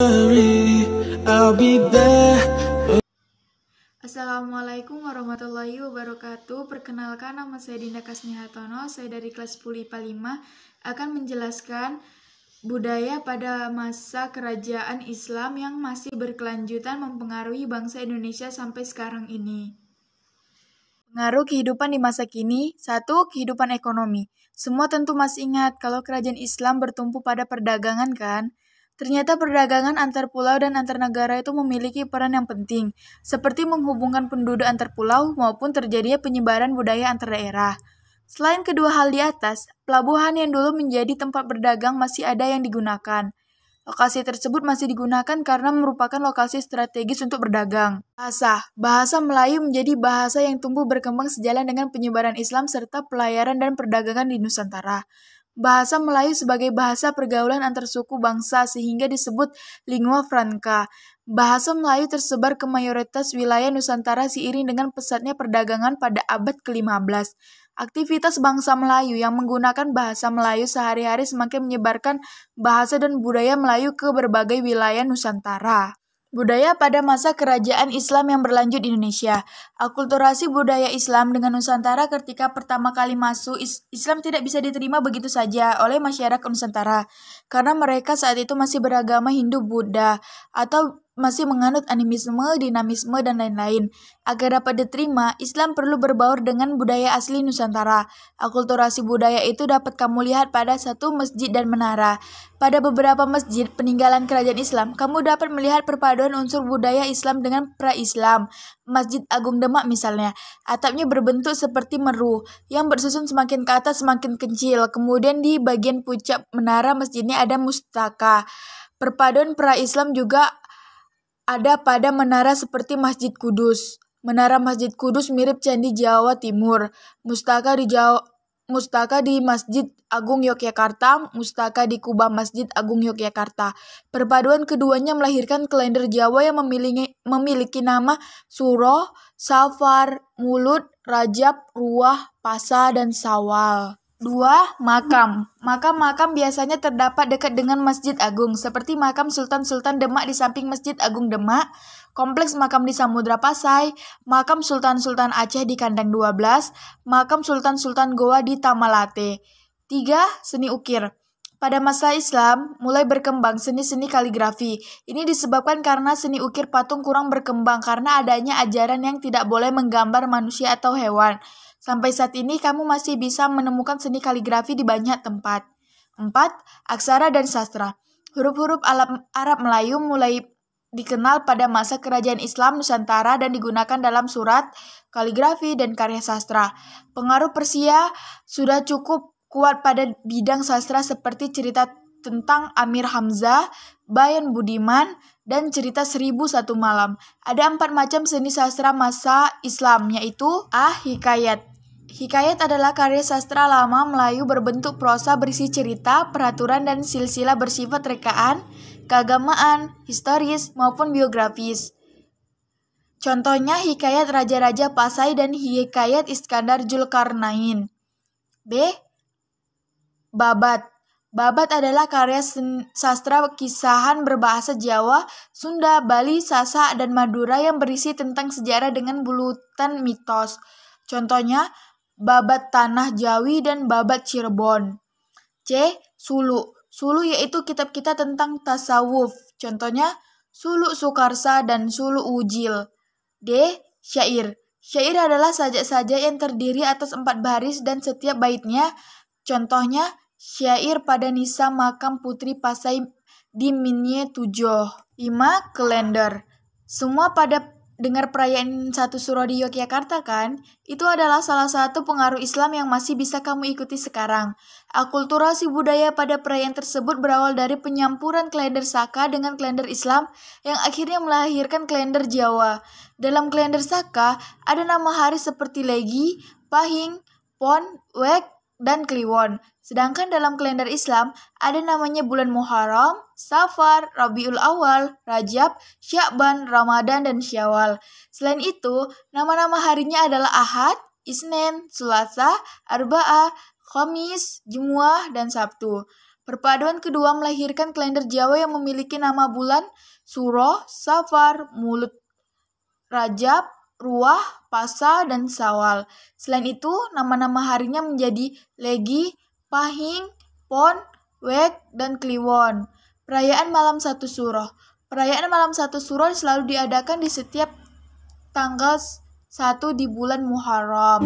I'll be there. Assalamualaikum warahmatullahi wabarakatuh. Perkenalkan, nama saya Dinda Kasnihatono. Saya dari kelas 10 IPA 5 akan menjelaskan budaya pada masa kerajaan Islam yang masih berkelanjutan mempengaruhi bangsa Indonesia sampai sekarang ini. Pengaruh kehidupan di masa kini. 1. Kehidupan ekonomi. Semua tentu masih ingat kalau kerajaan Islam bertumpu pada perdagangan kan? Ternyata perdagangan antar pulau dan antar negara itu memiliki peran yang penting, seperti menghubungkan penduduk antar pulau maupun terjadinya penyebaran budaya antar daerah. Selain kedua hal di atas, pelabuhan yang dulu menjadi tempat berdagang masih ada yang digunakan. Lokasi tersebut masih digunakan karena merupakan lokasi strategis untuk berdagang. Bahasa Melayu menjadi bahasa yang tumbuh berkembang sejalan dengan penyebaran Islam serta pelayaran dan perdagangan di Nusantara. Bahasa Melayu sebagai bahasa pergaulan antar suku bangsa sehingga disebut lingua franca. Bahasa Melayu tersebar ke mayoritas wilayah Nusantara seiring dengan pesatnya perdagangan pada abad ke-15. Aktivitas bangsa Melayu yang menggunakan bahasa Melayu sehari-hari semakin menyebarkan bahasa dan budaya Melayu ke berbagai wilayah Nusantara. Budaya pada masa kerajaan Islam yang berlanjut di Indonesia. Akulturasi budaya Islam dengan Nusantara ketika pertama kali masuk, Islam tidak bisa diterima begitu saja oleh masyarakat Nusantara karena mereka saat itu masih beragama Hindu-Buddha atau masih menganut animisme, dinamisme, dan lain-lain. Agar dapat diterima, Islam perlu berbaur dengan budaya asli Nusantara. Akulturasi budaya itu dapat kamu lihat pada satu masjid dan menara. Pada beberapa masjid peninggalan kerajaan Islam, kamu dapat melihat perpaduan unsur budaya Islam dengan pra-Islam. Masjid Agung Demak misalnya, atapnya berbentuk seperti meru, yang bersusun semakin ke atas semakin kecil. Kemudian di bagian puncak menara masjidnya ada mustaka. Perpaduan pra-Islam juga ada pada menara seperti Masjid Kudus. Menara Masjid Kudus mirip Candi Jawa Timur. Mustaka di Masjid Agung Yogyakarta, mustaka di Kubah Masjid Agung Yogyakarta. Perpaduan keduanya melahirkan kalender Jawa yang memiliki nama Suro, Safar, Mulud, Rajab, Ruah, Pasa, dan Sawal. 2. Makam. Makam biasanya terdapat dekat dengan Masjid Agung, seperti makam Sultan-Sultan Demak di samping Masjid Agung Demak, kompleks makam di Samudra Pasai, makam Sultan-Sultan Aceh di Kandang 12, makam Sultan-Sultan Goa di Tamalate. 3. Seni ukir. Pada masa Islam, mulai berkembang seni-seni kaligrafi. Ini disebabkan karena seni ukir patung kurang berkembang karena adanya ajaran yang tidak boleh menggambar manusia atau hewan. Sampai saat ini kamu masih bisa menemukan seni kaligrafi di banyak tempat. 4. Aksara dan sastra. Huruf-huruf Arab Melayu mulai dikenal pada masa kerajaan Islam Nusantara dan digunakan dalam surat, kaligrafi, dan karya sastra. Pengaruh Persia sudah cukup kuat pada bidang sastra seperti cerita tentang Amir Hamzah, Bayan Budiman, dan cerita 1001 Malam. Ada 4 macam seni sastra masa Islam, yaitu A. Hikayat. Hikayat adalah karya sastra lama Melayu berbentuk prosa berisi cerita, peraturan, dan silsilah bersifat rekaan, keagamaan, historis, maupun biografis. Contohnya Hikayat Raja-Raja Pasai dan Hikayat Iskandar Zulkarnain. B. Babat. Babat adalah karya sastra kisahan berbahasa Jawa, Sunda, Bali, Sasak, dan Madura yang berisi tentang sejarah dengan bulutan mitos. Contohnya Babat Tanah Jawi dan Babat Cirebon. C. Suluk. Suluk yaitu kitab-kitab tentang tasawuf. Contohnya Suluk Sukarsa dan Suluk Wujil. D. Syair. Syair adalah sajak-sajak yang terdiri atas 4 baris dan setiap baitnya. Contohnya syair pada Nisa Makam Putri Pasai di Minye Tujoh. 5. Kalender. Semua pada dengar perayaan satu Suro di Yogyakarta kan? Itu adalah salah satu pengaruh Islam yang masih bisa kamu ikuti sekarang. Akulturasi budaya pada perayaan tersebut berawal dari penyampuran kalender Saka dengan kalender Islam yang akhirnya melahirkan kalender Jawa. Dalam kalender Saka ada nama hari seperti Legi, Pahing, Pon, Wek, dan Kliwon. Sedangkan dalam kalender Islam ada namanya bulan Muharram, Safar, Rabiul Awal, Rajab, Sya'ban, Ramadan, dan Syawal. Selain itu, nama-nama harinya adalah Ahad, Isnin, Selasa, Arba'ah, Khamis, Jumu'ah, dan Sabtu. Perpaduan kedua melahirkan kalender Jawa yang memiliki nama bulan Suro, Safar, Mulut, Rajab, Ruah, Pasa, dan Sawal. Selain itu, nama-nama harinya menjadi Legi, Pahing, Pon, Wek, dan Kliwon. Perayaan Malam Satu Suro. Perayaan Malam Satu Suro selalu diadakan di setiap tanggal 1 di bulan Muharram.